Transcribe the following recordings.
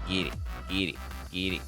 Get it, get it, get it.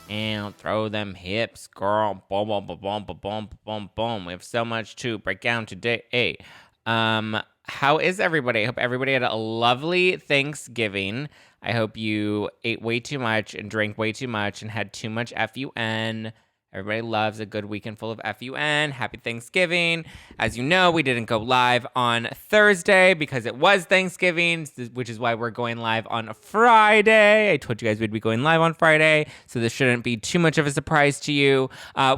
And throw them hips, girl. Boom, boom, boom, boom, boom, boom, boom, boom. We have so much to break down today. Hey, how is everybody? I hope everybody had a lovely Thanksgiving. I hope you ate way too much and drank way too much and had too much FUN. Everybody loves a good weekend full of FUN. Happy Thanksgiving. As you know, we didn't go live on Thursday because it was Thanksgiving, which is why we're going live on a Friday. I told you guys we'd be going live on Friday, so this shouldn't be too much of a surprise to you.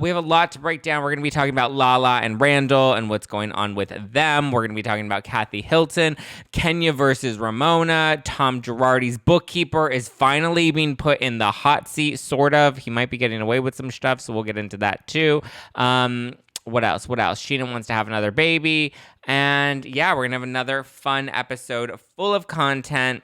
We have a lot to break down. We're going to be talking about Lala and Randall and what's going on with them. We're going to be talking about Kathy Hilton, Kenya versus Ramona. Tom Girardi's bookkeeper is finally being put in the hot seat, sort of. He might be getting away with some stuff, so we'll get into that too. What else? Sheena wants to have another baby. And yeah, we're going to have another fun episode full of content.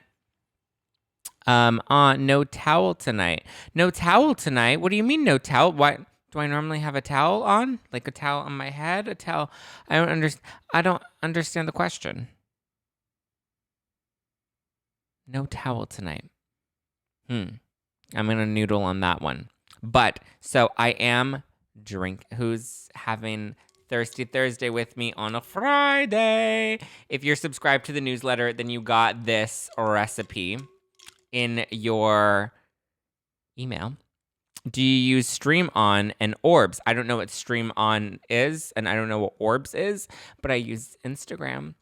On No Towel Tonight. No towel tonight? What do you mean no towel? What? Do I normally have a towel on? Like a towel on my head? A towel? I don't understand the question. No towel tonight. I'm going to noodle on that one. But, so I am who's having Thirsty Thursday with me on a Friday. If you're subscribed to the newsletter, then you got this recipe in your email. Do you use Stream On and Orbs? I don't know what Stream On is, and I don't know what Orbs is, but I use Instagram.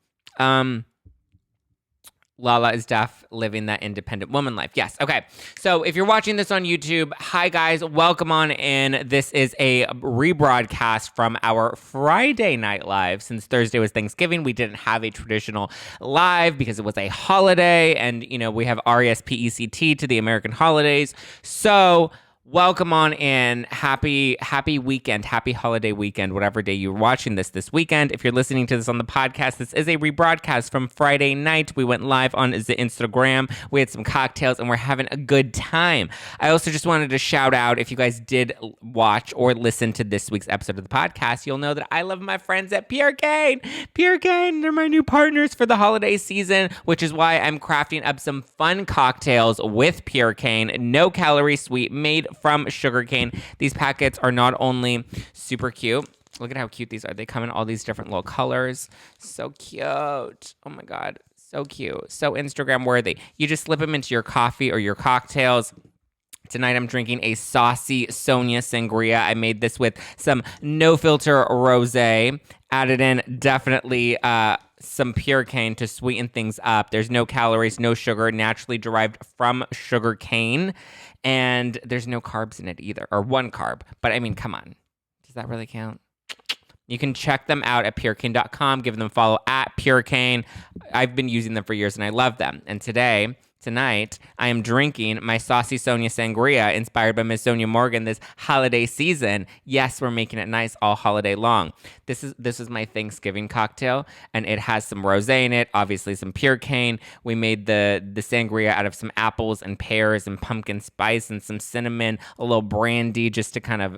Lala is living that independent woman life. Yes. Okay. So if you're watching this on YouTube, hi guys, welcome on in. This is a rebroadcast from our Friday night live. Since Thursday was Thanksgiving, we didn't have a traditional live because it was a holiday, and we have RESPECT to the American holidays. So welcome on in. Happy weekend. Happy holiday weekend, whatever day you're watching this weekend. If you're listening to this on the podcast, this is a rebroadcast from Friday night. We went live on the Instagram. We had some cocktails and we're having a good time. I also just wanted to shout out, if you guys did watch or listen to this week's episode of the podcast, you'll know that I love my friends at Pure Cane. Pure Cane, they're my new partners for the holiday season, which is why I'm crafting up some fun cocktails with Pure Cane. No calorie sweet, made from sugarcane. These packets are not only super cute. Look at how cute these are. They come in all these different little colors. So cute. Oh my God. So cute. So Instagram worthy. You just slip them into your coffee or your cocktails. Tonight I'm drinking a saucy Sonia Sangria. I made this with some no-filter rosé. Added in definitely some pure cane to sweeten things up. There's no calories, no sugar, naturally derived from sugar cane. And there's no carbs in it either, or one carb. But I mean, come on. Does that really count? You can check them out at purecane.com. Give them a follow at purecane. I've been using them for years and I love them. And tonight, I am drinking my Saucy Sonia Sangria inspired by Miss Sonia Morgan this holiday season. Yes, we're making it nice all holiday long. This is my Thanksgiving cocktail, and it has some rosé in it, obviously some pure cane. We made the sangria out of some apples and pears and pumpkin spice and some cinnamon, a little brandy, just to kind of,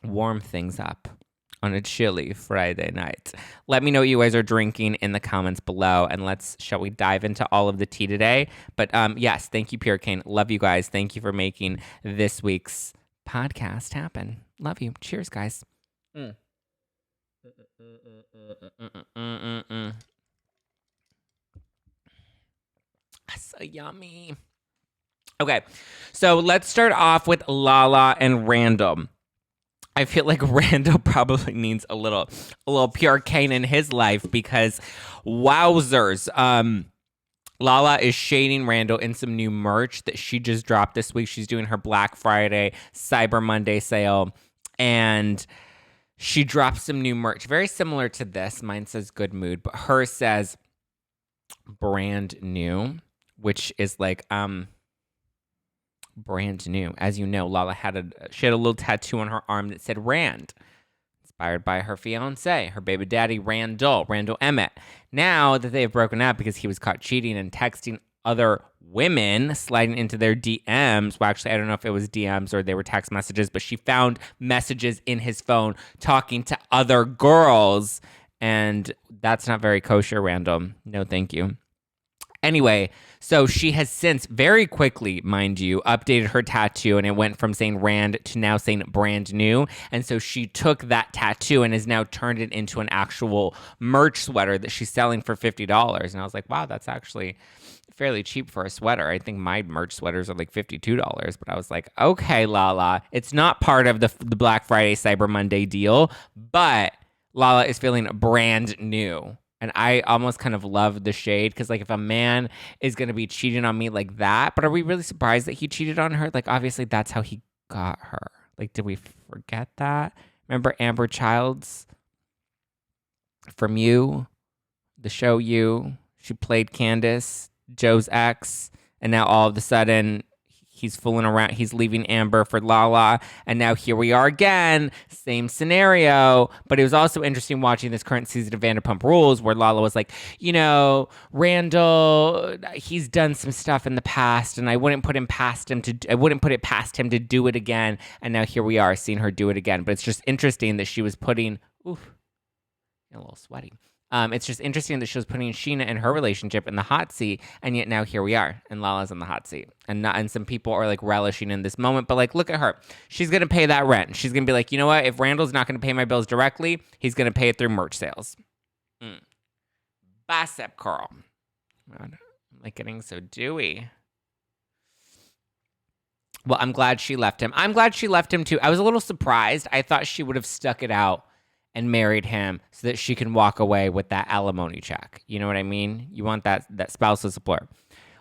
warm things up on a chilly Friday night. Let me know what you guys are drinking in the comments below, and shall we dive into all of the tea today? But yes, thank you, Pure Cane. Love you guys. Thank you for making this week's podcast happen. Love you. Cheers, guys. So yummy. Okay, so let's start off with Lala and Randall. I feel like Randall probably needs a little pure cane in his life because wowzers. Lala is shading Randall in some new merch that she just dropped this week. She's doing her Black Friday, Cyber Monday sale, and she dropped some new merch. Very similar to this. Mine says Good Mood, but hers says brand new, which is like, brand new. As you know, Lala had a little tattoo on her arm that said Rand, inspired by her fiance, her baby daddy, Randall Emmett. Now that they have broken up because he was caught cheating and texting other women, sliding into their DMs. Well, actually, I don't know if it was DMs or they were text messages, but she found messages in his phone talking to other girls, and that's not very kosher, Randall. No, thank you. Anyway, so she has since very quickly, mind you, updated her tattoo, and it went from saying Rand to now saying brand new. And so she took that tattoo and has now turned it into an actual merch sweater that she's selling for $50. And I was like, wow, that's actually fairly cheap for a sweater. I think my merch sweaters are like $52. But I was like, okay, Lala, it's not part of the Black Friday Cyber Monday deal, but Lala is feeling brand new. And I almost kind of love the shade because, like, if a man is going to be cheating on me like that, but are we really surprised that he cheated on her? Like, obviously, that's how he got her. Like, did we forget that? Remember Amber Childs from You, the show You? She played Candace, Joe's ex, and now all of a sudden he's fooling around. He's leaving Amber for Lala, and now here we are again. Same scenario, but it was also interesting watching this current season of Vanderpump Rules where Lala was like, you know, Randall, he's done some stuff in the past, and I wouldn't put it past him to do it again. And now here we are seeing her do it again. But it's just interesting that she was putting, a little sweaty. It's just interesting that she was putting Scheana and her relationship in the hot seat, and yet now here we are, and Lala's in the hot seat, and some people are like relishing in this moment. But like, look at her; she's gonna pay that rent. She's gonna be like, you know what? If Randall's not gonna pay my bills directly, he's gonna pay it through merch sales. Bicep curl. God, I'm like getting so dewy. Well, I'm glad she left him. I'm glad she left him too. I was a little surprised. I thought she would have stuck it out and married him so that she can walk away with that alimony check. You know what I mean? You want that spousal support.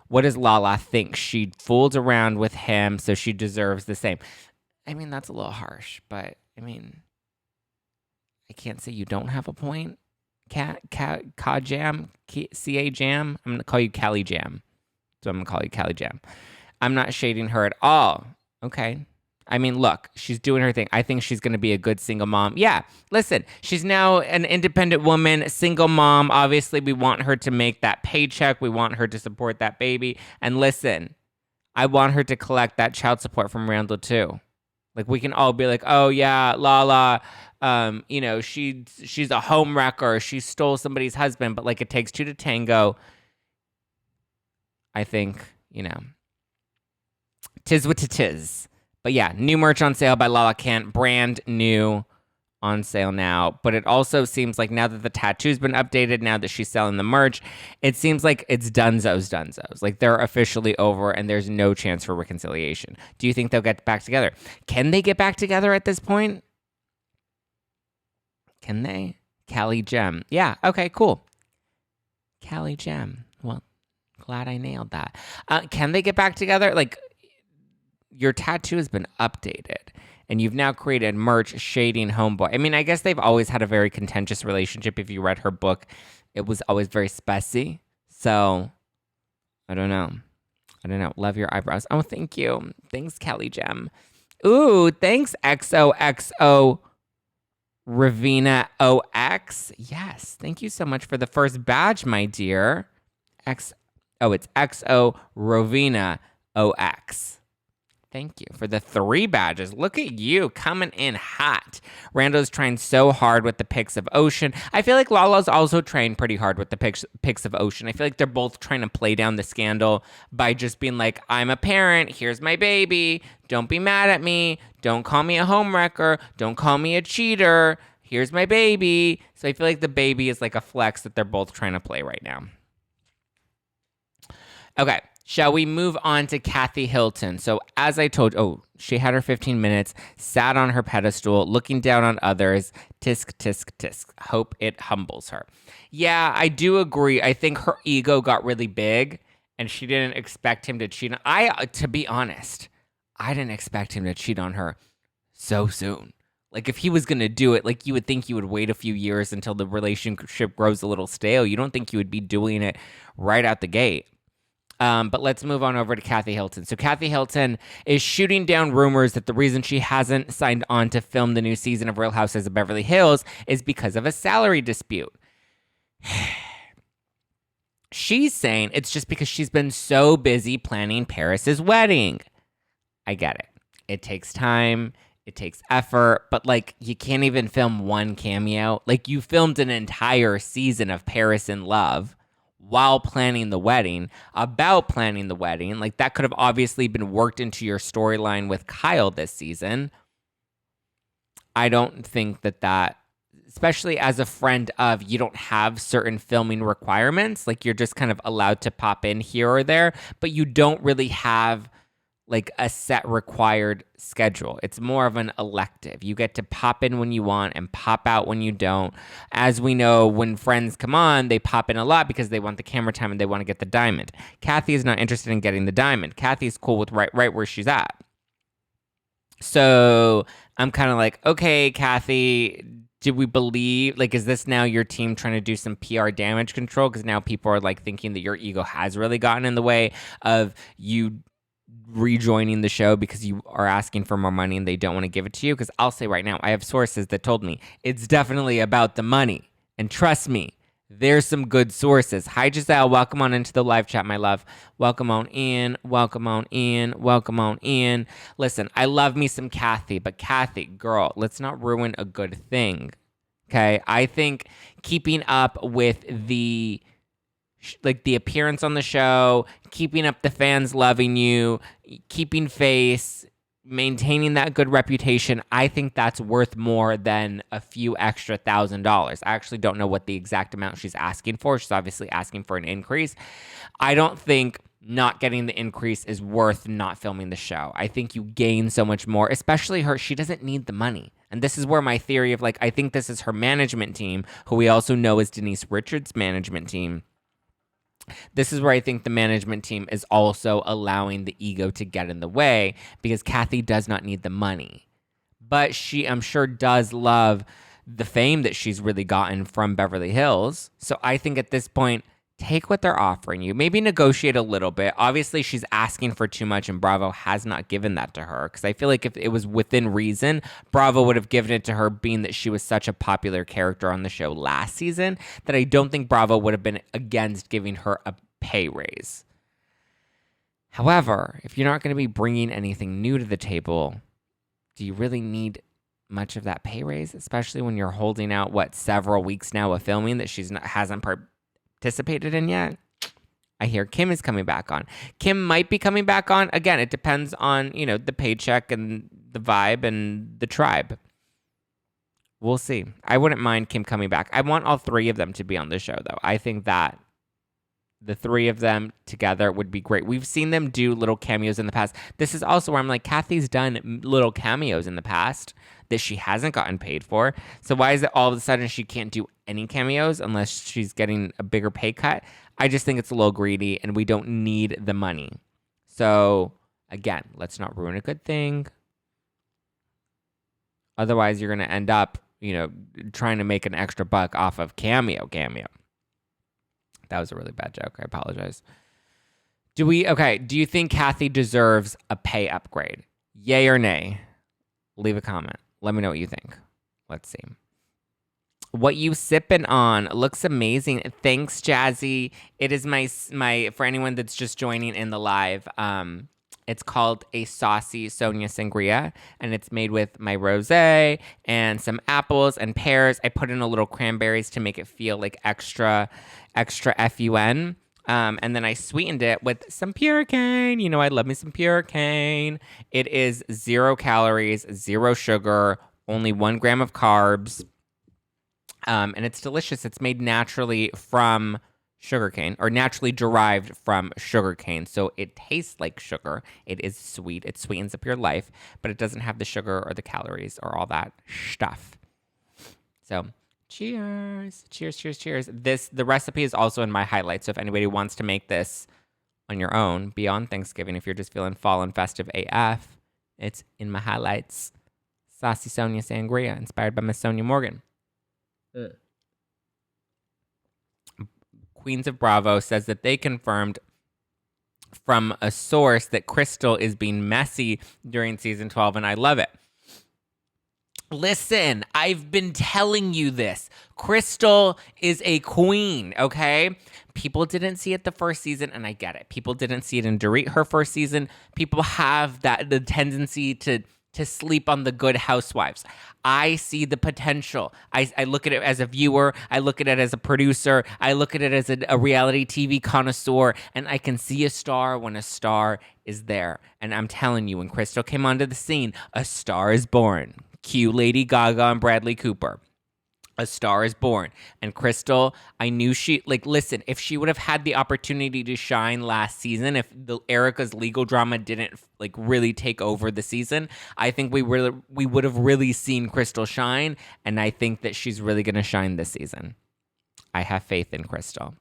What does Lala think? She fooled around with him, so she deserves the same. I mean, that's a little harsh, but I mean, I can't say you don't have a point. Jam, C-A Jam. I'm going to call you Callie Jam. So I'm going to call you Callie Jam. I'm not shading her at all. Okay. I mean, look, she's doing her thing. I think she's going to be a good single mom. Yeah, listen, she's now an independent woman, single mom. Obviously, we want her to make that paycheck. We want her to support that baby. And listen, I want her to collect that child support from Randall too. Like, we can all be like, oh yeah, Lala, you know, she's a home wrecker. She stole somebody's husband, but like, it takes two to tango. I think, you know, 'tis what 'tis. But yeah, new merch on sale by Lala Kent, brand new on sale now. But it also seems like now that the tattoo's been updated, now that she's selling the merch, it seems like it's dunzos. Like they're officially over and there's no chance for reconciliation. Do you think they'll get back together? Can they get back together at this point? Can they? Callie Gem. Yeah, okay, cool. Callie Gem. Well, glad I nailed that. Can they get back together? Like, your tattoo has been updated and you've now created merch shading homeboy. I mean, I guess they've always had a very contentious relationship. If you read her book, it was always very spessy. So I don't know. Love your eyebrows. Oh, thank you. Thanks, Callie Gem. Ooh, thanks, XOXO Ravina OX. Yes. Thank you so much for the first badge, my dear. It's XO Ravina OX. Thank you for the 3 badges. Look at you coming in hot. Rando's trying so hard with the pics of Ocean. I feel like Lala's also trying pretty hard with the pics of Ocean. I feel like they're both trying to play down the scandal by just being like, I'm a parent. Here's my baby. Don't be mad at me. Don't call me a homewrecker. Don't call me a cheater. Here's my baby. So I feel like the baby is like a flex that they're both trying to play right now. Okay. Shall we move on to Kathy Hilton? So as I told you, she had her 15 minutes, sat on her pedestal, looking down on others. Tisk, tisk, tisk. Hope it humbles her. Yeah, I do agree. I think her ego got really big and she didn't expect him to cheat. To be honest, I didn't expect him to cheat on her so soon. Like, if he was going to do it, like, you would think you would wait a few years until the relationship grows a little stale. You don't think you would be doing it right out the gate. But let's move on over to Kathy Hilton. So Kathy Hilton is shooting down rumors that the reason she hasn't signed on to film the new season of Real Housewives of Beverly Hills is because of a salary dispute. She's saying it's just because she's been so busy planning Paris's wedding. I get it. It takes time. It takes effort. But, like, you can't even film one cameo. Like, you filmed an entire season of Paris in Love. while planning the wedding, about planning the wedding. Like, that could have obviously been worked into your storyline with Kyle this season. I don't think that, especially as a friend of, you don't have certain filming requirements. Like, you're just kind of allowed to pop in here or there, but you don't really have like a set required schedule. It's more of an elective. You get to pop in when you want and pop out when you don't. As we know, when friends come on, they pop in a lot because they want the camera time and they want to get the diamond. Kathy is not interested in getting the diamond. Kathy's cool with right where she's at. So I'm kind of like, okay, Kathy, do we believe, like, is this now your team trying to do some PR damage control? Because now people are like thinking that your ego has really gotten in the way of you rejoining the show because you are asking for more money and they don't want to give it to you. Because I'll say right now, I have sources that told me it's definitely about the money. And trust me, there's some good sources. Hi, Giselle. Welcome on into the live chat, my love. Welcome on in. Welcome on in. Welcome on in. Listen, I love me some Kathy, but Kathy, girl, let's not ruin a good thing. Okay? I think keeping up with the appearance on the show, keeping up the fans loving you, keeping face, maintaining that good reputation, I think that's worth more than a few extra $1,000. I actually don't know what the exact amount she's asking for. She's obviously asking for an increase. I don't think not getting the increase is worth not filming the show. I think you gain so much more, especially her. She doesn't need the money. And this is where my theory of, like, I think this is her management team, who we also know is Denise Richards' management team. This is where I think the management team is also allowing the ego to get in the way, because Kathy does not need the money. But she, I'm sure, does love the fame that she's really gotten from Beverly Hills. So I think at this point, take what they're offering you. Maybe negotiate a little bit. Obviously, she's asking for too much, and Bravo has not given that to her. Because I feel like if it was within reason, Bravo would have given it to her, being that she was such a popular character on the show last season, that I don't think Bravo would have been against giving her a pay raise. However, if you're not going to be bringing anything new to the table, do you really need much of that pay raise? Especially when you're holding out, several weeks now of filming that hasn't participated in yet. I hear Kim is coming back on. Kim might be coming back on. Again, it depends on, the paycheck and the vibe and the tribe. We'll see. I wouldn't mind Kim coming back. I want all three of them to be on the show, though. I think that the three of them together would be great. We've seen them do little cameos in the past. This is also where I'm like, Kathy's done little cameos in the past that she hasn't gotten paid for. So why is it all of a sudden she can't do any cameos unless she's getting a bigger pay cut? I just think it's a little greedy, and we don't need the money. So again, let's not ruin a good thing. Otherwise, you're going to end up, trying to make an extra buck off of cameo. That was a really bad joke. I apologize. Do you think Kathy deserves a pay upgrade? Yay or nay? Leave a comment. Let me know what you think. Let's see. What you sipping on looks amazing. Thanks, Jazzy. It is my for anyone that's just joining in the live. It's called a Saucy Sonia Sangria, and it's made with my rosé and some apples and pears. I put in a little cranberries to make it feel like extra fun. And then I sweetened it with some pure cane. I love me some pure cane. It is 0 calories, 0 sugar, only 1 gram of carbs. And it's delicious. It's made naturally from sugarcane, or naturally derived from sugarcane. So it tastes like sugar. It is sweet. It sweetens up your life, but it doesn't have the sugar or the calories or all that stuff. So cheers. The recipe is also in my highlights. So if anybody wants to make this on your own beyond Thanksgiving, if you're just feeling fall and festive AF, it's in my highlights. Saucy Sonia Sangria, inspired by Miss Sonia Morgan. Queens of Bravo says that they confirmed from a source that Crystal is being messy during season 12, and I love it. Listen, I've been telling you this. Crystal is a queen, okay? People didn't see it the first season, and I get it. People didn't see it in Dorit her first season. People have the tendency to to sleep on the Good Housewives. I see the potential. I look at it as a viewer. I look at it as a producer. I look at it as a reality TV connoisseur. And I can see a star when a star is there. And I'm telling you, when Crystal came onto the scene, a star is born. Cue Lady Gaga and Bradley Cooper. A star is born. And Crystal, I knew listen, if she would have had the opportunity to shine last season, if Erica's legal drama didn't really take over the season, I think we would have really seen Crystal shine. And I think that she's really going to shine this season. I have faith in Crystal.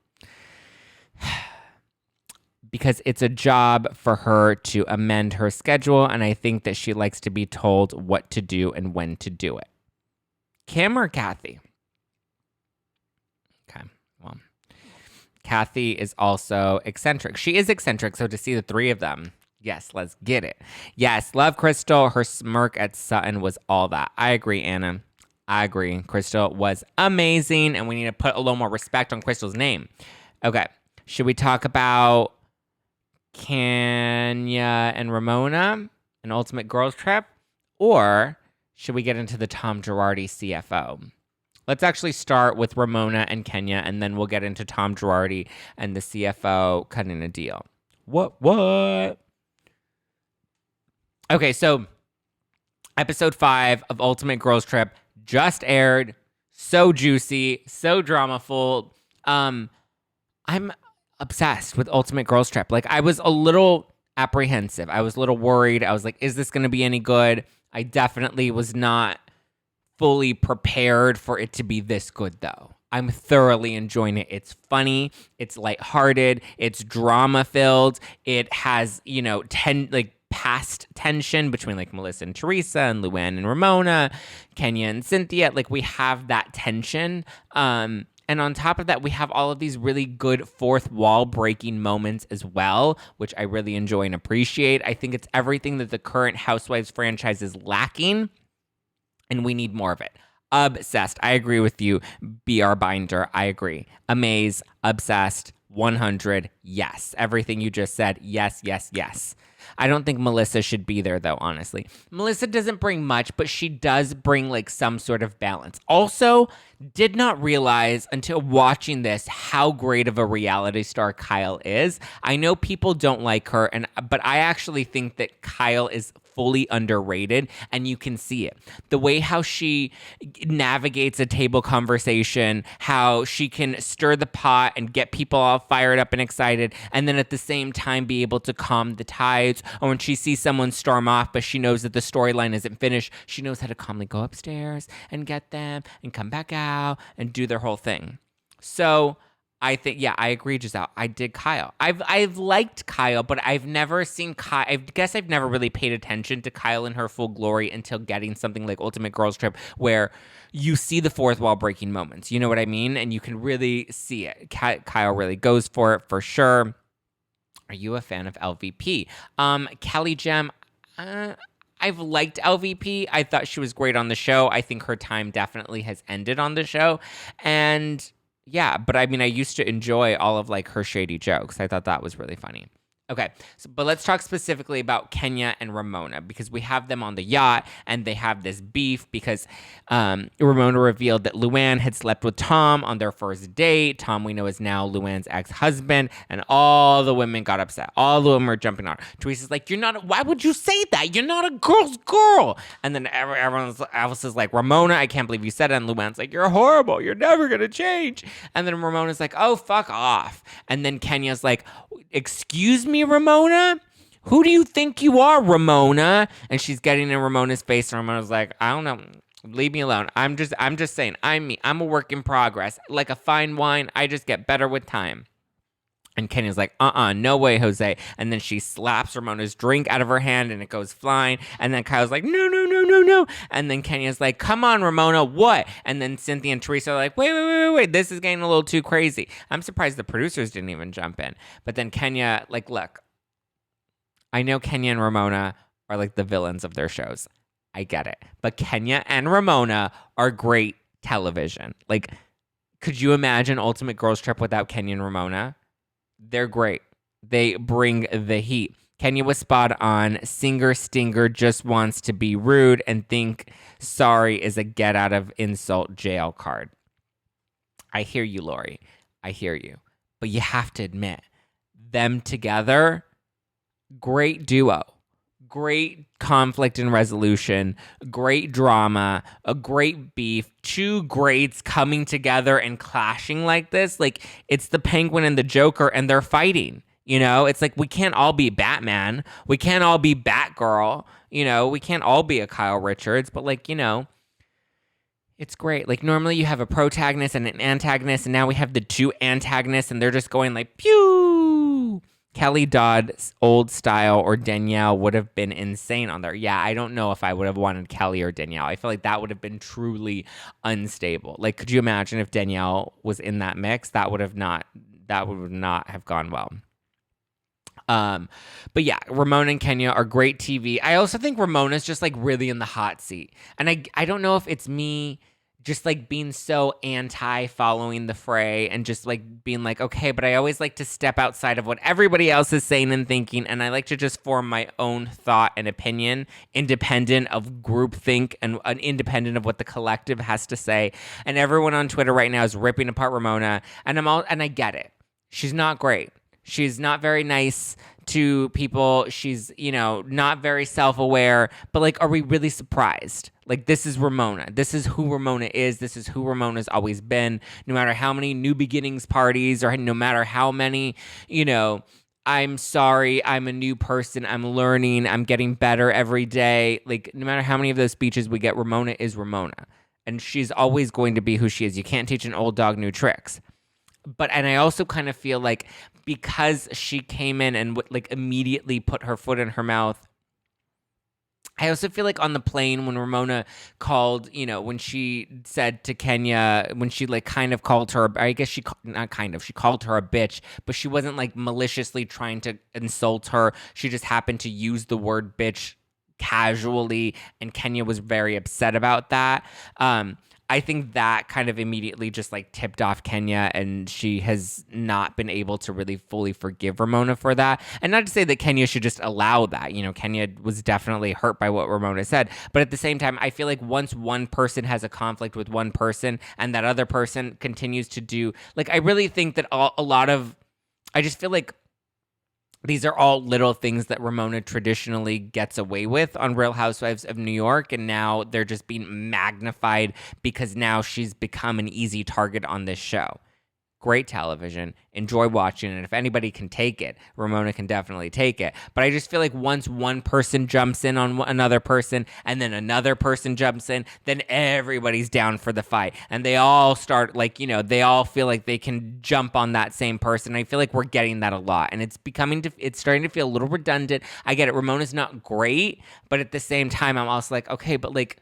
Because it's a job for her to amend her schedule. And I think that she likes to be told what to do and when to do it. Kim or Kathy? Okay, well, Kathy is also eccentric. She is eccentric, so to see the three of them, yes, let's get it. Yes, love Crystal. Her smirk at Sutton was all that. I agree, Anna. I agree. Crystal was amazing, and we need to put a little more respect on Crystal's name. Okay, should we talk about Kenya and Ramona, an ultimate girls trip? Or should we get into the Tom Girardi CFO? Let's actually start with Ramona and Kenya, and then we'll get into Tom Girardi and the CFO cutting a deal. What? Okay, so episode 5 of Ultimate Girls Trip just aired. So juicy, so drama-full. I'm obsessed with Ultimate Girls Trip. I was a little apprehensive. I was a little worried. I was like, is this going to be any good? I definitely was not fully prepared for it to be this good, though. I'm thoroughly enjoying it. It's funny. It's lighthearted. It's drama-filled. It has, past tension between Melissa and Teresa and Luann and Ramona, Kenya and Cynthia. We have that tension. And on top of that, we have all of these really good fourth wall breaking moments as well, which I really enjoy and appreciate. I think it's everything that the current Housewives franchise is lacking, and we need more of it. Obsessed. I agree with you. BR Binder. I agree. Amaze. Obsessed. 100. Yes. Everything you just said. Yes, yes, yes. I don't think Melissa should be there, though, honestly. Melissa doesn't bring much, but she does bring some sort of balance. Also, did not realize until watching this how great of a reality star Kyle is. I know people don't like her, but I actually think that Kyle is fully underrated, and you can see it. The way how she navigates a table conversation, how she can stir the pot and get people all fired up and excited, and then at the same time be able to calm the tides. Or when she sees someone storm off, but she knows that the storyline isn't finished, she knows how to calmly go upstairs and get them and come back out and do their whole thing. So I think, yeah, I agree, Giselle. I did Kyle. I've liked Kyle, but I've never seen Kyle. I guess I've never really paid attention to Kyle in her full glory until getting something like Ultimate Girls Trip, where you see the fourth wall breaking moments. You know what I mean? And you can really see it. Kyle really goes for it, for sure. Are you a fan of LVP? Kelly Jem, I've liked LVP. I thought she was great on the show. I think her time definitely has ended on the show. And yeah, but I mean, I used to enjoy all of her shady jokes. I thought that was really funny. Okay, but let's talk specifically about Kenya and Ramona, because we have them on the yacht and they have this beef because Ramona revealed that Luann had slept with Tom on their first date. Tom, we know, is now Luann's ex-husband, and all the women got upset. All of them were jumping on her. Teresa's like, why would you say that? You're not a girl's girl. And then everyone else is like, Ramona, I can't believe you said it. And Luann's like, you're horrible. You're never going to change. And then Ramona's like, oh, fuck off. And then Kenya's like, excuse me, Ramona? Who do you think you are, Ramona? And she's getting in Ramona's face, and Ramona's like, I don't know. Leave me alone. I'm just saying, I'm me. I'm a work in progress. Like a fine wine, I just get better with time. And Kenya's like, no way, Jose. And then she slaps Ramona's drink out of her hand and it goes flying. And then Kyle's like, no. And then Kenya's like, come on, Ramona, what? And then Cynthia and Teresa are like, wait. This is getting a little too crazy. I'm surprised the producers didn't even jump in. But then Kenya, look, I know Kenya and Ramona are the villains of their shows. I get it. But Kenya and Ramona are great television. Could you imagine Ultimate Girls Trip without Kenya and Ramona? They're great. They bring the heat. Kenya was spot on. Singer Stinger just wants to be rude and think sorry is a get out of insult jail card. I hear you, Lori. I hear you. But you have to admit, them together, great duo. Great conflict and resolution, great drama, a great beef, two greats coming together and clashing like this. Like, it's the Penguin and the Joker, and they're fighting. You know, it's like we can't all be Batman. We can't all be Batgirl. You know, we can't all be a Kyle Richards. But, like, you know, it's great. Like, normally you have a protagonist and an antagonist, and now we have the two antagonists, and they're just going like, pew! Kelly Dodd's old style or Danielle would have been insane on there. Yeah, I don't know if I would have wanted Kelly or Danielle. I feel like that would have been truly unstable. Like, could you imagine if Danielle was in that mix? That would not have gone well. But yeah, Ramona and Kenya are great TV. I also think Ramona's just like really in the hot seat. And I don't know if it's me just like being so anti following the fray and just like being like, okay, but I always like to step outside of what everybody else is saying and thinking. And I like to just form my own thought and opinion, independent of groupthink and independent of what the collective has to say. And everyone on Twitter right now is ripping apart Ramona. And I get it. She's not great. She's not very nice to people. She's, you know, not very self-aware. But, like, are we really surprised? Like, this is Ramona. This is who Ramona is. This is who Ramona's always been. No matter how many new beginnings parties or no matter how many, you know, I'm sorry, I'm a new person, I'm learning, I'm getting better every day. Like, no matter how many of those speeches we get, Ramona is Ramona. And she's always going to be who she is. You can't teach an old dog new tricks. And I also kind of feel like because she came in and like immediately put her foot in her mouth, I also feel like on the plane when Ramona called, you know, when she said to Kenya, when she like kind of called her, I guess she called her a bitch, but she wasn't like maliciously trying to insult her. She just happened to use the word bitch casually, and Kenya was very upset about that. I think that kind of immediately just like tipped off Kenya, and she has not been able to really fully forgive Ramona for that. And not to say that Kenya should just allow that. You know, Kenya was definitely hurt by what Ramona said. But at the same time, I feel like once one person has a conflict with one person and that other person continues to do, like, I really think that I just feel like these are all little things that Ramona traditionally gets away with on Real Housewives of New York, and now they're just being magnified because now she's become an easy target on this show. Great television. Enjoy watching it. If anybody can take it, Ramona can definitely take it. But I just feel like once one person jumps in on another person and then another person jumps in, then everybody's down for the fight. And they all start like, you know, they all feel like they can jump on that same person. I feel like we're getting that a lot. And it's starting to feel a little redundant. I get it. Ramona's not great. But at the same time, I'm also like, okay, but like,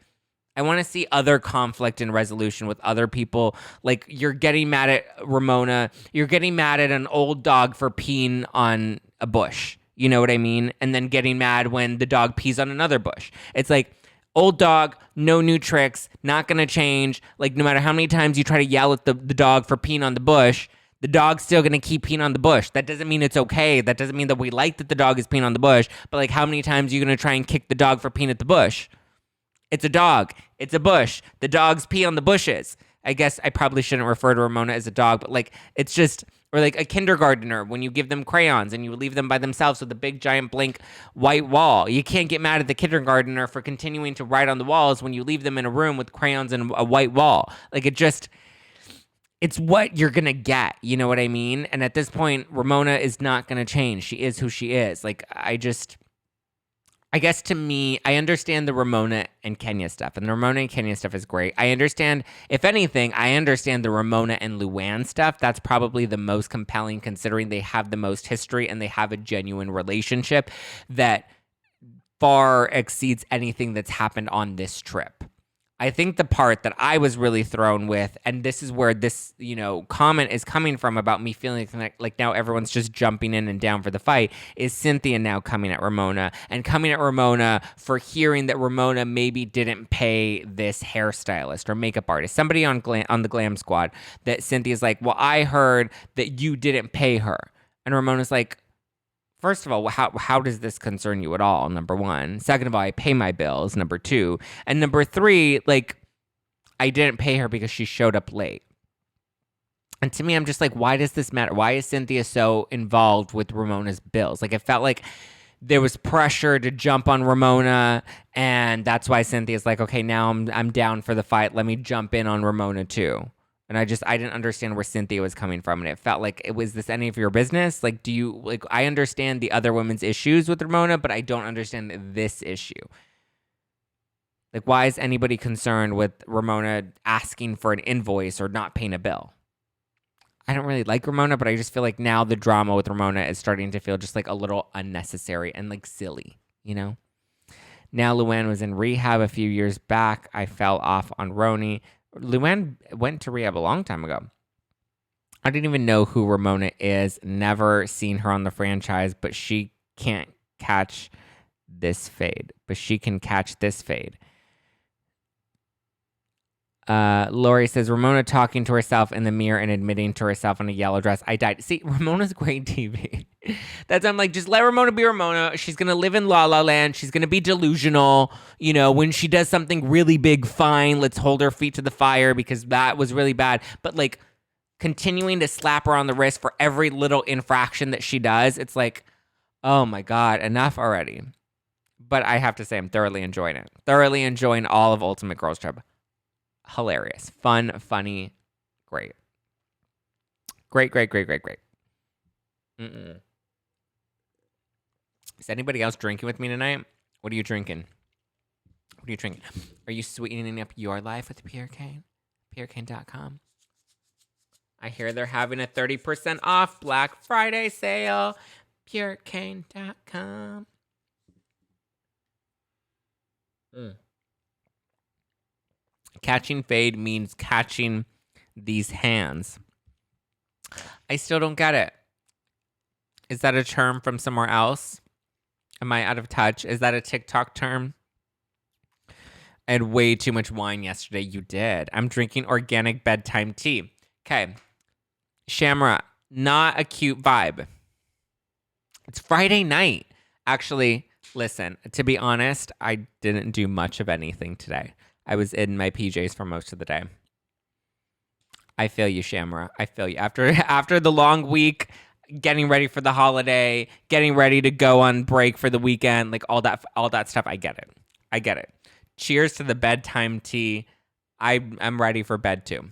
I want to see other conflict and resolution with other people. Like, you're getting mad at Ramona. You're getting mad at an old dog for peeing on a bush. You know what I mean? And then getting mad when the dog pees on another bush. It's like, old dog, no new tricks, not going to change. Like, no matter how many times you try to yell at the dog for peeing on the bush, the dog's still going to keep peeing on the bush. That doesn't mean it's okay. That doesn't mean that we like that the dog is peeing on the bush. But, like, how many times are you going to try and kick the dog for peeing at the bush? It's a dog. It's a bush. The dogs pee on the bushes. I guess I probably shouldn't refer to Ramona as a dog, but like, it's just, or like a kindergartner when you give them crayons and you leave them by themselves with a big giant blank white wall. You can't get mad at the kindergartner for continuing to write on the walls when you leave them in a room with crayons and a white wall. Like, it's what you're going to get. You know what I mean? And at this point, Ramona is not going to change. She is who she is. Like, I guess to me, I understand the Ramona and Kenya stuff, and the Ramona and Kenya stuff is great. I understand, if anything, the Ramona and Luann stuff. That's probably the most compelling, considering they have the most history and they have a genuine relationship that far exceeds anything that's happened on this trip. I think the part that I was really thrown with, and this is where this, you know, comment is coming from about me feeling like now everyone's just jumping in and down for the fight, is Cynthia now coming at Ramona for hearing that Ramona maybe didn't pay this hairstylist or makeup artist, somebody on the Glam Squad, that Cynthia's like, well, I heard that you didn't pay her. And Ramona's like, First of all, how does this concern you at all? Number one. Second of all, I pay my bills. Number two. And number three, like, I didn't pay her because she showed up late. And to me, I'm just like, why does this matter? Why is Cynthia so involved with Ramona's bills? Like, it felt like there was pressure to jump on Ramona, and that's why Cynthia's like, okay, now I'm down for the fight. Let me jump in on Ramona too. And I didn't understand where Cynthia was coming from, and it felt like, was this any of your business? Like, I understand the other women's issues with Ramona, but I don't understand this issue. Like, why is anybody concerned with Ramona asking for an invoice or not paying a bill? I don't really like Ramona, but I just feel like now the drama with Ramona is starting to feel just like a little unnecessary and like silly, you know? Now Luann was in rehab a few years back. I fell off on Roni. Luann went to rehab a long time ago. I didn't even know who Ramona is. Never seen her on the franchise, but she can't catch this fade. But she can catch this fade. Lori says, Ramona talking to herself in the mirror and admitting to herself in a yellow dress. I died. See, Ramona's great TV. I'm like, just let Ramona be Ramona. She's going to live in La La Land. She's going to be delusional. You know, when she does something really big, fine, let's hold her feet to the fire because that was really bad. But like continuing to slap her on the wrist for every little infraction that she does, it's like, oh my God, enough already. But I have to say, I'm thoroughly enjoying it. Thoroughly enjoying all of Ultimate Girls Trip. Hilarious. Fun, funny, great. Great. Mm-mm. Is anybody else drinking with me tonight? What are you drinking? Are you sweetening up your life with Pure Cane? PureCane.com. I hear they're having a 30% off Black Friday sale. PureCane.com. Catching fade means catching these hands. I still don't get it. Is that a term from somewhere else? Am I out of touch? Is that a TikTok term? I had way too much wine yesterday. You did. I'm drinking organic bedtime tea. Okay. Shamra, not a cute vibe. It's Friday night. Actually, listen, to be honest, I didn't do much of anything today. I was in my PJs for most of the day. I feel you, Shamra. I feel you. After the long week, getting ready for the holiday, getting ready to go on break for the weekend, like all that stuff, I get it. Cheers to the bedtime tea. I'm ready for bed too.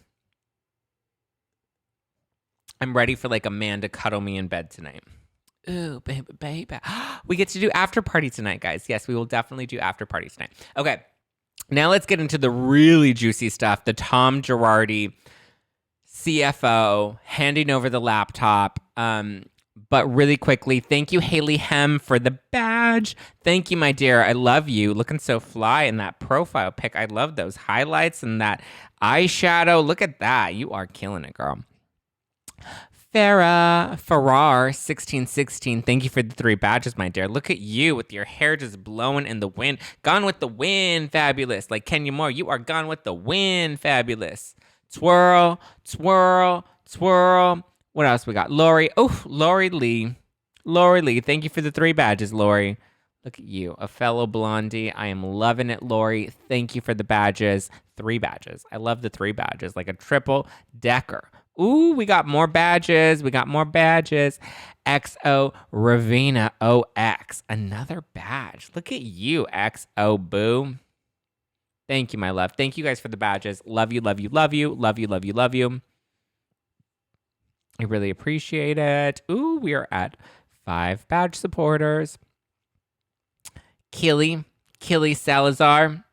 I'm ready for like a man to cuddle me in bed tonight. Ooh, baby. We get to do after party tonight, guys. Yes, we will definitely do after party tonight. Okay. Now let's get into the really juicy stuff. The Tom Girardi CFO handing over the laptop. But really quickly, thank you, Haley Hem, for the badge. Thank you, my dear. I love you. Looking so fly in that profile pic. I love those highlights and that eyeshadow. Look at that. You are killing it, girl. Farrar 1616, thank you for the 3 badges, my dear. Look at you with your hair just blowing in the wind. Gone with the wind, fabulous. Like Kenya Moore, you are gone with the wind, fabulous. Twirl, twirl, twirl. What else we got? Lori. Oh, Lori Lee. Thank you for the 3 badges, Lori. Look at you, a fellow blondie. I am loving it, Lori. Thank you for the badges. 3 badges. I love the 3 badges, like a triple decker. Ooh, we got more badges. XO Ravina OX. Another badge. Look at you, XO Boo. Thank you, my love. Thank you guys for the badges. Love you. I really appreciate it. Ooh, we are at 5 badge supporters. Killy Salazar.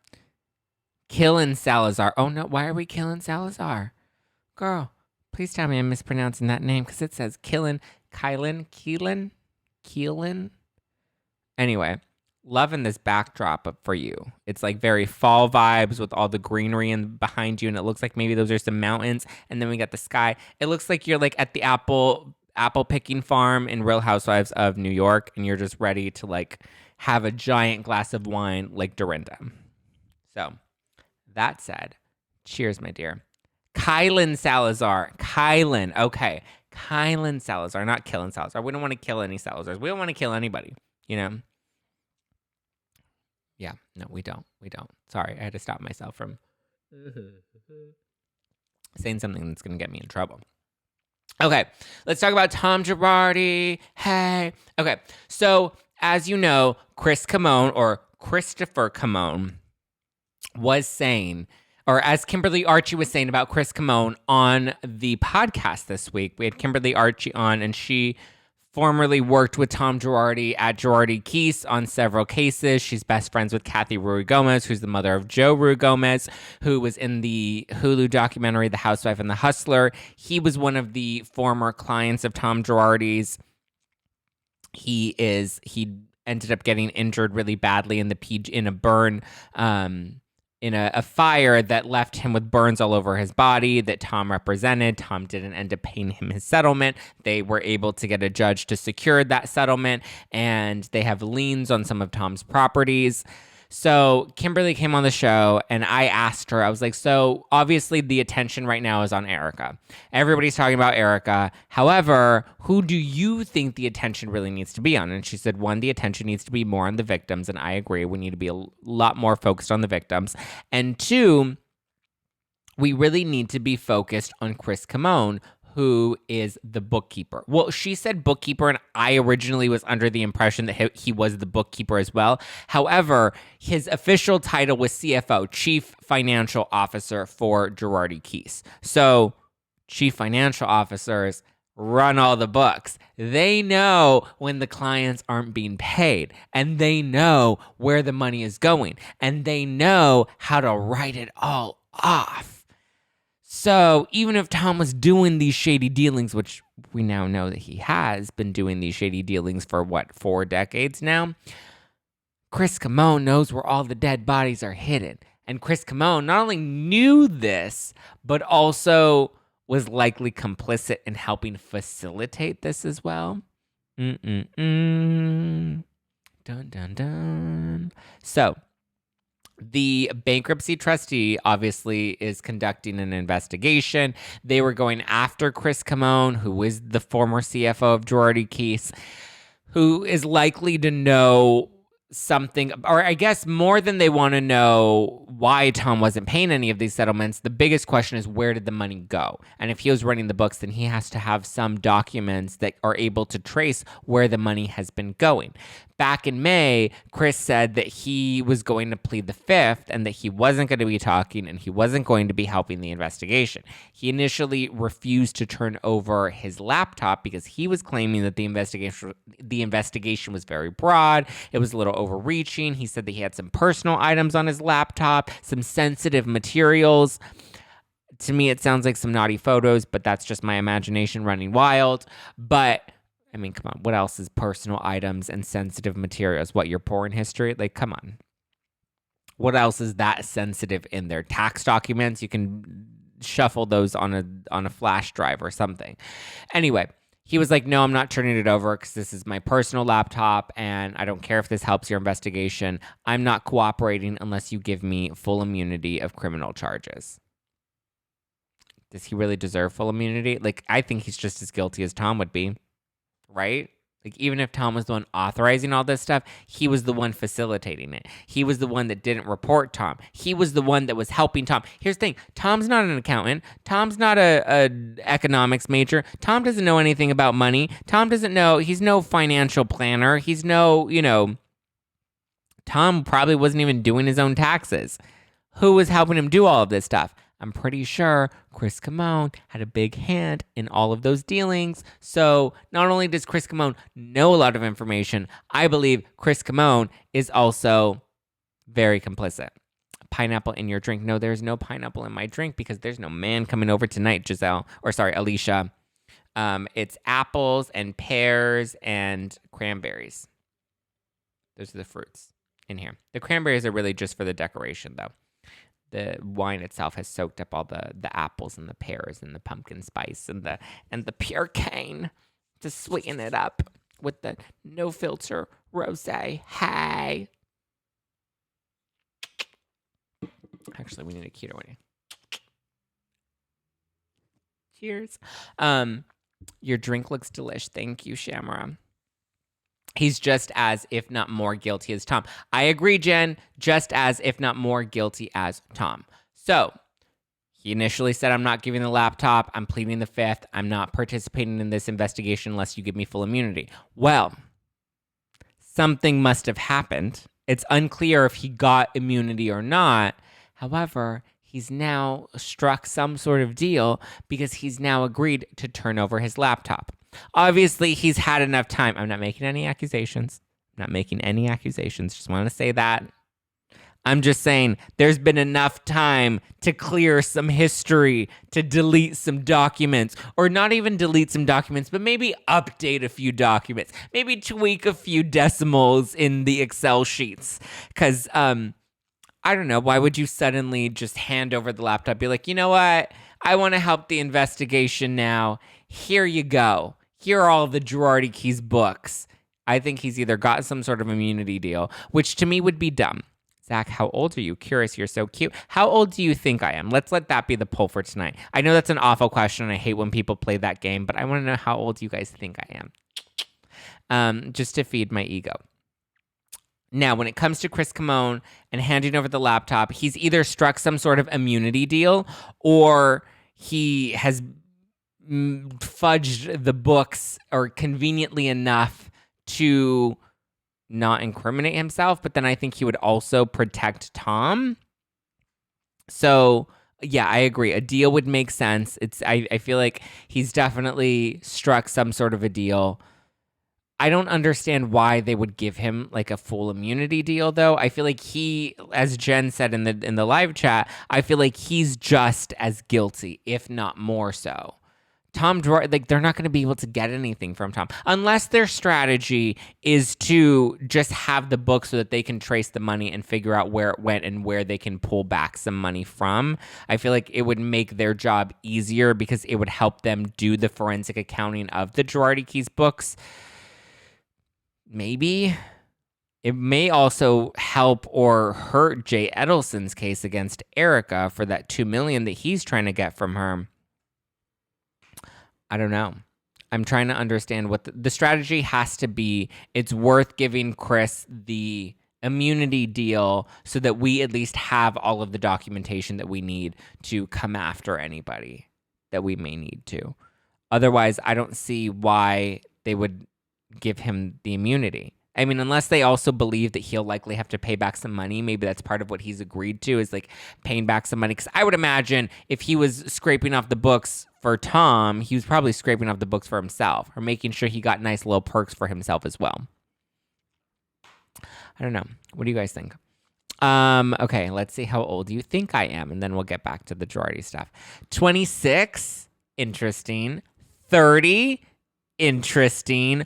Killin Salazar. Oh no, why are we killing Salazar? Girl. Please tell me I'm mispronouncing that name because it says Keelan. Anyway, loving this backdrop for you. It's like very fall vibes with all the greenery behind you, and it looks like maybe those are some mountains, and then we got the sky. It looks like you're like at the apple picking farm in Real Housewives of New York, and you're just ready to like have a giant glass of wine like Dorinda. So, that said, cheers, my dear. Kylan Salazar. Okay. Kylan Salazar, not killing Salazar. We don't want to kill any Salazars. We don't want to kill anybody, you know? Yeah, no, we don't. We don't. Sorry, I had to stop myself from saying something that's going to get me in trouble. Okay, let's talk about Tom Girardi. Hey. Okay, so as you know, Chris Camone, or Christopher Camone, was saying, or as Kimberly Archie was saying about Chris Camone on the podcast this week, we had Kimberly Archie on, and she formerly worked with Tom Girardi at Girardi Keese on several cases. She's best friends with Kathy Ruigomez, who's the mother of Joe Ruigomez, who was in the Hulu documentary The Housewife and the Hustler. He was one of the former clients of Tom Girardi's. He ended up getting injured really badly in a burn, in a fire that left him with burns all over his body that Tom represented. Tom didn't end up paying him his settlement. They were able to get a judge to secure that settlement, and they have liens on some of Tom's properties. So Kimberly came on the show, and I asked her, I was like, so obviously the attention right now is on Erica. Everybody's talking about Erica. However, who do you think the attention really needs to be on? And she said, one, the attention needs to be more on the victims. And I agree. We need to be a lot more focused on the victims. And two, we really need to be focused on Chris Camone, who is the bookkeeper. Well, she said bookkeeper, and I originally was under the impression that he was the bookkeeper as well. However, his official title was CFO, Chief Financial Officer for Girardi Keese. So, Chief Financial Officers run all the books. They know when the clients aren't being paid, and they know where the money is going, and they know how to write it all off. So even if Tom was doing these shady dealings, which we now know that he has been doing these shady dealings for, 4 decades now, Chris Camone knows where all the dead bodies are hidden. And Chris Camone not only knew this, but also was likely complicit in helping facilitate this as well. Dun, dun, dun. So the bankruptcy trustee obviously is conducting an investigation. They were going after Chris Camone, who is the former CFO of Girardi Keese, who is likely to know something, or I guess more than they want to know why Tom wasn't paying any of these settlements. The biggest question is, where did the money go? And if he was running the books, then he has to have some documents that are able to trace where the money has been going. Back in May, Chris said that he was going to plead the fifth and that he wasn't going to be talking and he wasn't going to be helping the investigation. He initially refused to turn over his laptop because he was claiming that the investigation was very broad. It was a little overreaching. He said that he had some personal items on his laptop, some sensitive materials. To me, it sounds like some naughty photos, but that's just my imagination running wild. But I mean, come on, what else is personal items and sensitive materials? What, your porn history? Like, come on. What else is that sensitive in there? Tax documents? You can shuffle those on a flash drive or something. Anyway, he was like, no, I'm not turning it over because this is my personal laptop and I don't care if this helps your investigation. I'm not cooperating unless you give me full immunity of criminal charges. Does he really deserve full immunity? Like, I think he's just as guilty as Tom would be. Right? Like, even if Tom was the one authorizing all this stuff, he was the one facilitating it. He was the one that didn't report Tom. He was the one that was helping Tom. Here's the thing. Tom's not an accountant. Tom's not a economics major. Tom doesn't know anything about money. Tom doesn't know. He's no financial planner. He's no, Tom probably wasn't even doing his own taxes. Who was helping him do all of this stuff? I'm pretty sure Chris Camone had a big hand in all of those dealings. So not only does Chris Camone know a lot of information, I believe Chris Camone is also very complicit. Pineapple in your drink. No, there's no pineapple in my drink because there's no man coming over tonight, Alicia. It's apples and pears and cranberries. Those are the fruits in here. The cranberries are really just for the decoration, though. The wine itself has soaked up all the apples and the pears and the pumpkin spice and the pure cane to sweeten it up with the no filter rosé. Hey. Actually, we need a cuter one. Cheers. Your drink looks delish. Thank you, Shamara. He's just as, if not more, guilty as Tom. I agree, Jen. Just as, if not more, guilty as Tom. So he initially said, I'm not giving the laptop. I'm pleading the fifth. I'm not participating in this investigation unless you give me full immunity. Well, something must have happened. It's unclear if he got immunity or not. However, he's now struck some sort of deal because he's now agreed to turn over his laptop. Obviously, he's had enough time. I'm not making any accusations. Just want to say that. I'm just saying there's been enough time to clear some history, to delete some documents, or not even delete some documents, but maybe update a few documents, maybe tweak a few decimals in the Excel sheets. Because, I don't know, why would you suddenly just hand over the laptop? Be like, you know what? I want to help the investigation now. Here you go. Here are all the Girardi Keese books. I think he's either got some sort of immunity deal, which to me would be dumb. Zack, how old are you? Curious, you're so cute. How old do you think I am? Let's let that be the poll for tonight. I know that's an awful question. I hate when people play that game, but I want to know how old you guys think I am. Just to feed my ego. Now, when it comes to Chris Camone and handing over the laptop, he's either struck some sort of immunity deal or he has fudged the books or conveniently enough to not incriminate himself, but then I think he would also protect Tom. So, yeah, I agree. A deal would make sense. I feel like he's definitely struck some sort of a deal. I don't understand why they would give him like a full immunity deal, though. I feel like he, as Jen said in the live chat, I feel like he's just as guilty, if not more so. Tom, like, they're not going to be able to get anything from Tom unless their strategy is to just have the book so that they can trace the money and figure out where it went and where they can pull back some money from. I feel like it would make their job easier because it would help them do the forensic accounting of the Girardi Keese books. Maybe. It may also help or hurt Jay Edelson's case against Erica for that $2 million that he's trying to get from her. I don't know. I'm trying to understand what the strategy has to be. It's worth giving Chris the immunity deal so that we at least have all of the documentation that we need to come after anybody that we may need to. Otherwise, I don't see why they would give him the immunity. I mean, unless they also believe that he'll likely have to pay back some money. Maybe that's part of what he's agreed to is like paying back some money. Because I would imagine if he was scraping off the books for Tom, he was probably scraping off the books for himself or making sure he got nice little perks for himself as well. I don't know. What do you guys think? Okay, let's see how old you think I am, and then we'll get back to the Girardi stuff. 26, interesting. 30, interesting.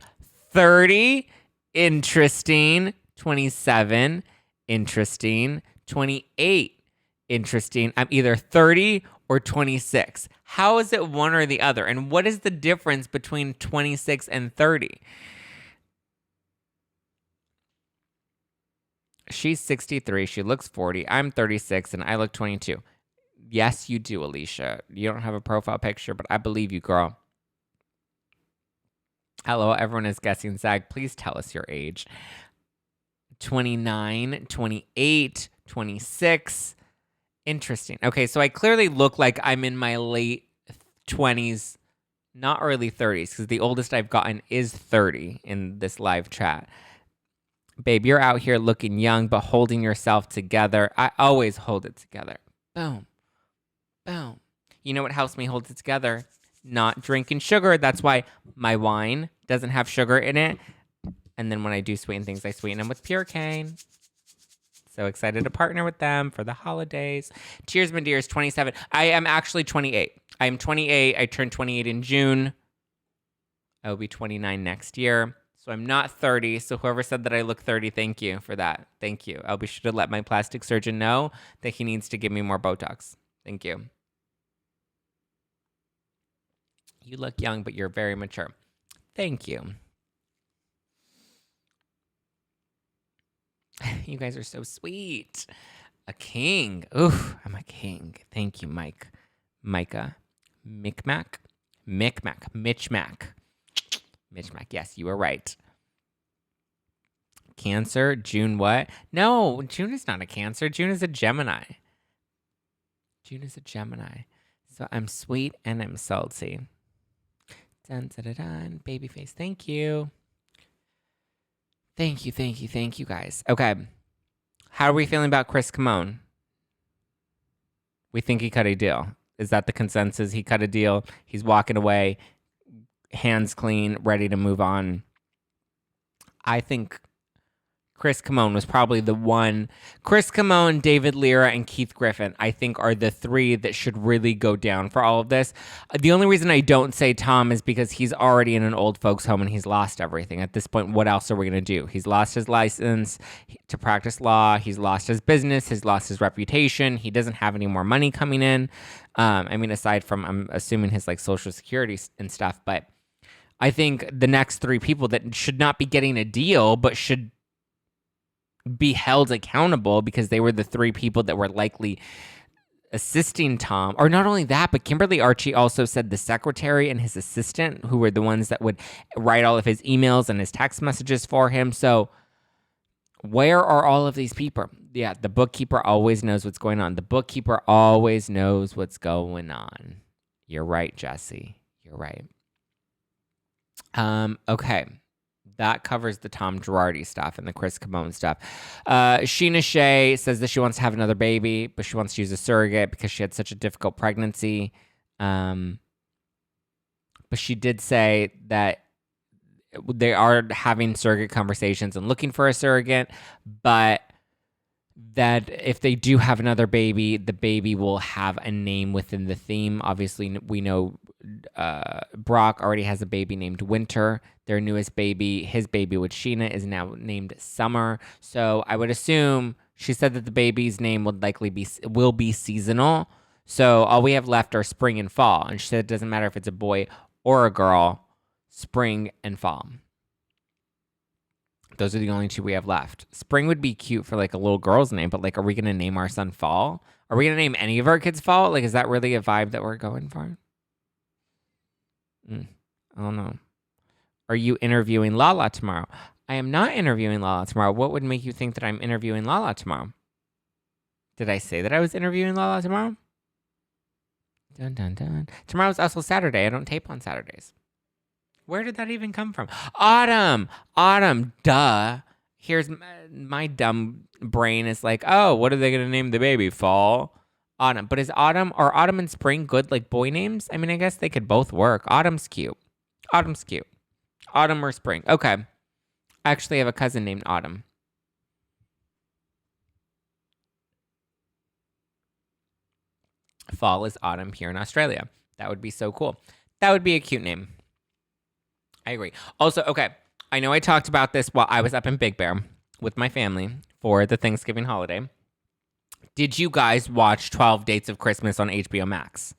30, interesting. 27, interesting. 28, interesting. I'm either 30 or 26. How is it one or the other? And what is the difference between 26 and 30? She's 63. She looks 40. I'm 36 and I look 22. Yes, you do, Alicia. You don't have a profile picture, but I believe you, girl. Hello, everyone is guessing. Zack, please tell us your age. 29, 28, 26. Interesting. Okay, so I clearly look like I'm in my late 20s, not early 30s, because the oldest I've gotten is 30 in this live chat. Babe, you're out here looking young, but holding yourself together. I always hold it together. Boom. Boom. You know what helps me hold it together? Not drinking sugar. That's why my wine doesn't have sugar in it. And then when I do sweeten things, I sweeten them with pure cane. So excited to partner with them for the holidays. Cheers, my dears. 27. I am actually 28. I am 28. I turned 28 in June. I will be 29 next year. So I'm not 30. So whoever said that I look 30, thank you for that. Thank you. I'll be sure to let my plastic surgeon know that he needs to give me more Botox. Thank you. You look young, but you're very mature. Thank you. You guys are so sweet. A king. Oof, I'm a king. Thank you, Mike. Micah. Micmac. Micmac. Mitch-mac. Mitch-mac. Yes, you were right. Cancer. June what? No, June is not a Cancer. June is a Gemini. June is a Gemini. So I'm sweet and I'm salty. Dun, dun, dun, dun. Baby face. Thank you. Thank you, guys. Okay. How are we feeling about Chris Kimone? We think he cut a deal. Is that the consensus? He cut a deal. He's walking away, hands clean, ready to move on. I think Chris Kimone was probably the one. Chris Kimone, David Lira, and Keith Griffin, I think, are the three that should really go down for all of this. The only reason I don't say Tom is because he's already in an old folks' home and he's lost everything. At this point, what else are we going to do? He's lost his license to practice law. He's lost his business. He's lost his reputation. He doesn't have any more money coming in. Aside from, I'm assuming, his like Social Security and stuff. But I think the next three people that should not be getting a deal, but should be held accountable because they were the three people that were likely assisting Tom. Or not only that, but Kimberly Archie also said the secretary and his assistant, who were the ones that would write all of his emails and his text messages for him. So where are all of these people? Yeah, the bookkeeper always knows what's going on. The bookkeeper always knows what's going on. You're right, Jesse. You're right. Okay. That covers the Tom Girardi stuff and the Chris Kimone stuff. Sheena Shay says that she wants to have another baby, but she wants to use a surrogate because she had such a difficult pregnancy. But she did say that they are having surrogate conversations and looking for a surrogate, but that if they do have another baby, the baby will have a name within the theme. Obviously, we know Brock already has a baby named Winter. Their newest baby, his baby with Sheena, is now named Summer. So I would assume, she said that the baby's name will be seasonal. So all we have left are spring and fall. And she said it doesn't matter if it's a boy or a girl, spring and fall. Those are the only two we have left. Spring would be cute for like a little girl's name, but like, are we going to name our son Fall? Are we going to name any of our kids Fall? Like, is that really a vibe that we're going for? I don't know. Are you interviewing Lala tomorrow? I am not interviewing Lala tomorrow. What would make you think that I'm interviewing Lala tomorrow? Did I say that I was interviewing Lala tomorrow? Dun, dun, dun. Tomorrow's also Saturday. I don't tape on Saturdays. Where did that even come from? Autumn, duh. Here's my dumb brain is like, oh, what are they going to name the baby? Fall, Autumn. But are Autumn and Spring good like boy names? I mean, I guess they could both work. Autumn's cute. Autumn or Spring. Okay. I actually have a cousin named Autumn. Fall is autumn here in Australia. That would be so cool. That would be a cute name. I agree. Also, okay, I know I talked about this while I was up in Big Bear with my family for the Thanksgiving holiday. Did you guys watch 12 Dates of Christmas on HBO Max?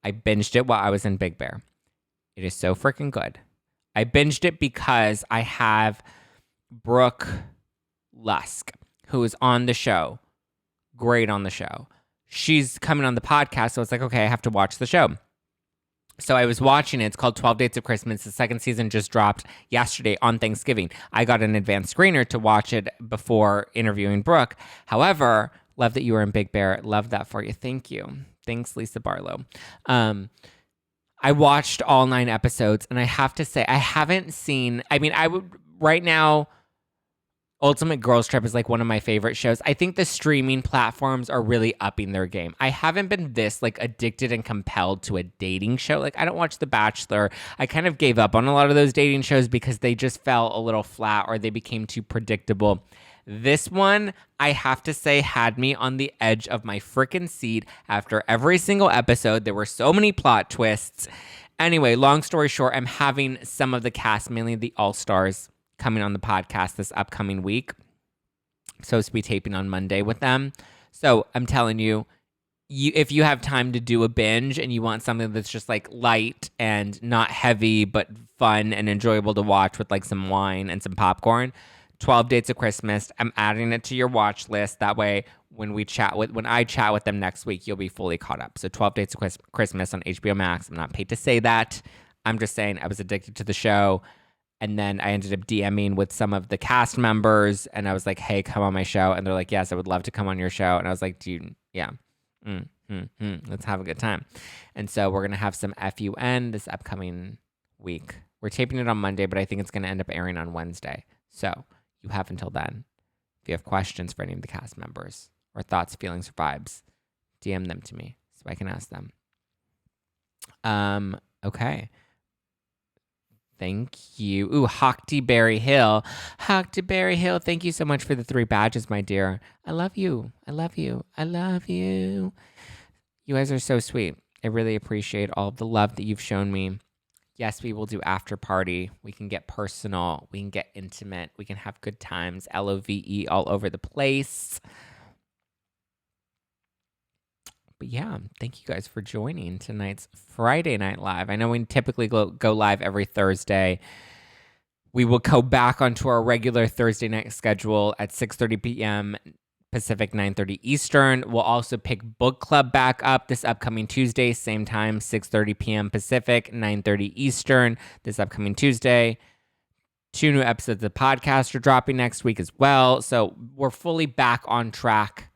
I binged it while I was in Big Bear. It is so freaking good. I binged it because I have Brooke Lusk, who is on the show. Great on the show. She's coming on the podcast, so it's like, okay, I have to watch the show. So I was watching it. It's called 12 Dates of Christmas. The second season just dropped yesterday on Thanksgiving. I got an advanced screener to watch it before interviewing Brooke. However, love that you were in Big Bear. Love that for you. Thank you. Thanks, Lisa Barlow. I watched all 9 episodes, and I have to say, I haven't seen... I mean, I would... Right now, Ultimate Girls Trip is like one of my favorite shows. I think the streaming platforms are really upping their game. I haven't been this like addicted and compelled to a dating show. Like, I don't watch The Bachelor. I kind of gave up on a lot of those dating shows because they just fell a little flat or they became too predictable. This one, I have to say, had me on the edge of my freaking seat after every single episode. There were so many plot twists. Anyway, long story short, I'm having some of the cast, mainly the All-Stars, coming on the podcast this upcoming week. I'm supposed to be taping on Monday with them. So I'm telling you, if you have time to do a binge and you want something that's just like light and not heavy, but fun and enjoyable to watch with like some wine and some popcorn, 12 Dates of Christmas. I'm adding it to your watch list. That way, when I chat with them next week, you'll be fully caught up. So 12 Dates of Christmas on HBO Max. I'm not paid to say that. I'm just saying I was addicted to the show. And then I ended up DMing with some of the cast members. And I was like, hey, come on my show. And they're like, yes, I would love to come on your show. And I was like, dude, yeah. Let's have a good time. And so we're going to have some FUN this upcoming week. We're taping it on Monday, but I think it's going to end up airing on Wednesday. So you have until then. If you have questions for any of the cast members or thoughts, feelings, or vibes, DM them to me so I can ask them. Okay. Thank you. Ooh, RHUGT Berry Hill. RHUGT Berry Hill, thank you so much for the 3 badges, my dear. I love you. I love you. I love you. You guys are so sweet. I really appreciate all of the love that you've shown me. Yes, we will do after party. We can get personal. We can get intimate. We can have good times. LOVE all over the place. But yeah, thank you guys for joining tonight's Friday Night Live. I know we typically go live every Thursday. We will go back onto our regular Thursday night schedule at 6:30 p.m. Pacific, 9:30 Eastern. We'll also pick book club back up this upcoming Tuesday, same time, 6:30 p.m. Pacific, 9:30 Eastern this upcoming Tuesday. 2 new episodes of the podcast are dropping next week as well. So we're fully back on track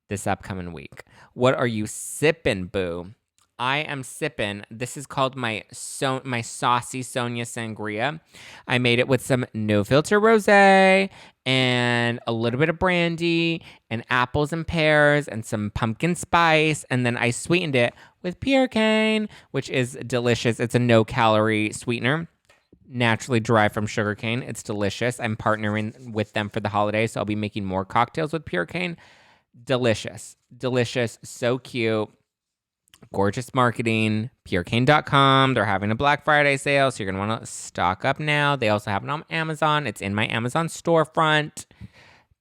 this upcoming week. What are you sipping, boo? I am sipping. This is called my Saucy Sonia Sangria. I made it with some no-filter rosé and a little bit of brandy and apples and pears and some pumpkin spice. And then I sweetened it with pure cane, which is delicious. It's a no-calorie sweetener, naturally derived from sugarcane. It's delicious. I'm partnering with them for the holidays, so I'll be making more cocktails with pure cane. Delicious. So cute. Gorgeous marketing. purecane.com. They're having a Black Friday sale, so you're going to want to stock up now. They also have it on Amazon. It's in my Amazon storefront.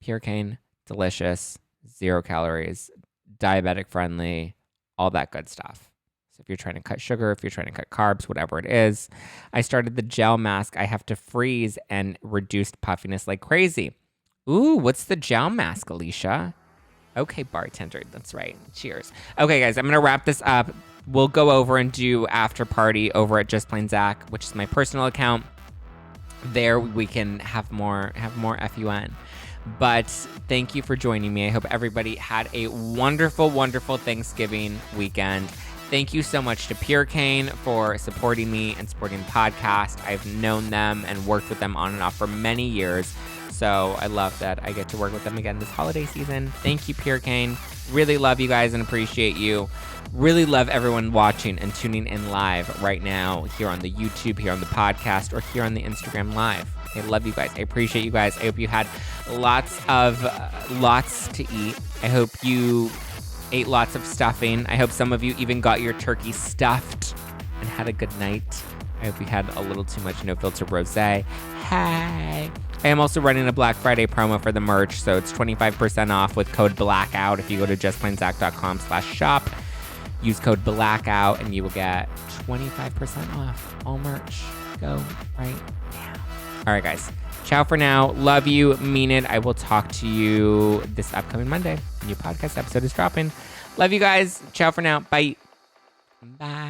Pure cane. Delicious. 0 calories. Diabetic friendly. All that good stuff. So if you're trying to cut sugar, if you're trying to cut carbs, whatever it is. I started the gel mask. I have to freeze and reduced puffiness like crazy. Ooh, what's the gel mask, Alicia? Okay, bartender. That's right. Cheers. Okay, guys, I'm going to wrap this up. We'll go over and do after party over at Just Plain Zack, which is my personal account. There we can have more FUN. But thank you for joining me. I hope everybody had a wonderful, wonderful Thanksgiving weekend. Thank you so much to Pure Cane for supporting me and supporting the podcast. I've known them and worked with them on and off for many years. So I love that I get to work with them again this holiday season. Thank you, Pure Cane. Really love you guys and appreciate you. Really love everyone watching and tuning in live right now here on the YouTube, here on the podcast, or here on the Instagram Live. I love you guys. I appreciate you guys. I hope you had lots to eat. I hope you ate lots of stuffing. I hope some of you even got your turkey stuffed and had a good night. I hope you had a little too much no-filter rosé. Hey. I am also running a Black Friday promo for the merch, so it's 25% off with code BLACKOUT. If you go to justplainzack.com/shop, use code BLACKOUT, and you will get 25% off all merch. Go right now. All right, guys. Ciao for now. Love you. Mean it. I will talk to you this upcoming Monday. New podcast episode is dropping. Love you guys. Ciao for now. Bye. Bye.